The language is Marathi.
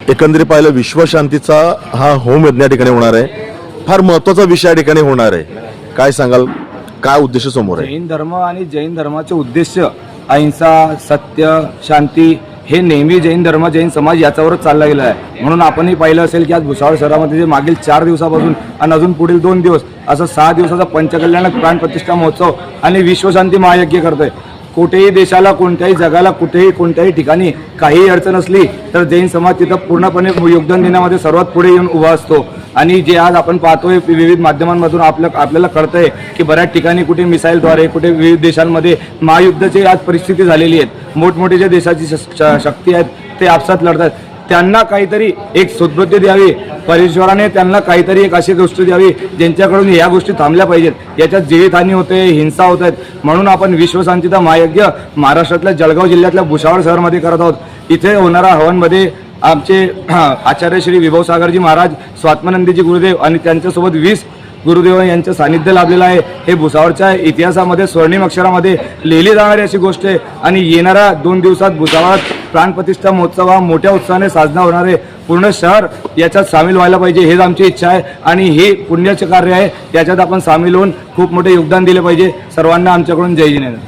एकंदरीत पाहिलं विश्वशांतीचा हा होम यज्ञ या ठिकाणी होणार आहे, फार महत्त्वाचा विषय या ठिकाणी होणार आहे. काय सांगाल, काय उद्देश समोर आहे? जैन धर्म आणि जैन धर्माचे उद्देश अहिंसा, सत्य, शांती हे नेहमी जैन धर्म जैन समाज याच्यावरच चालला गेला आहे. म्हणून आपणही पाहिलं असेल की आज भुसावळ शहरामध्ये जे मागील 4 दिवसापासून आणि अजून पुढील 2 दिवस असं 6 दिवसाचा पंचकल्याण प्राण प्रतिष्ठा महोत्सव आणि विश्वशांती महायज्ञ करतोय. कुठेही देशाला, कोणत्याही जगाला, कुठेही कोणत्याही ठिकाणी काहीही अडचण असली तर जैन समाज तिथं पूर्णपणे योगदान देण्यामध्ये सर्वात पुढे येऊन उभा असतो. आणि जे आज आपण पाहतोय विविध माध्यमांमधून आपल्याला कळतंय की बऱ्याच ठिकाणी कुठे मिसाईलद्वारे, कुठे विविध देशांमध्ये महायुद्धाची आज परिस्थिती झालेली आहे. मोठमोठे जे देशाची शक्ती आहेत ते आपसात लढतात. त्यांना काहीतरी एक सद्बुद्धी द्यावी, परमेश्वराने त्यांना काहीतरी एक अशी गोष्ट द्यावी ज्यांच्याकडून या गोष्टी थांबल्या पाहिजेत. याच्यात जीवितहानी होते, हिंसा होत आहेत. म्हणून आपण विश्वशांतीचा महायज्ञ महाराष्ट्रातल्या जळगाव जिल्ह्यातल्या भुसावळ शहरामध्ये करत आहोत. इथे होणारा हवनमध्ये आमचे आचार्य श्री विभव सागरजी महाराज, स्वात्मानंदजी गुरुदेव आणि त्यांच्यासोबत 20 गुरुदेव यांचं सानिध्य लाभलेलं आहे. हे भुसावळच्या इतिहासामध्ये स्वर्णिम अक्षरामध्ये लिहिली जाणारी अशी गोष्ट आहे. आणि येणाऱ्या 2 दिवसात भुसावळात प्राणप्रतिष्ठा महोत्सव हा मोठ्या उत्साहाने साजरा होणार आहे. पूर्ण शहर याच्यात सामील व्हायला पाहिजे, हेच आमची इच्छा आहे. आणि हे पुण्याचे कार्य आहे, याच्यात आपण सामील होऊन खूप मोठे योगदान दिले पाहिजे. सर्वांना आमच्याकडून जय जिनेंद्र.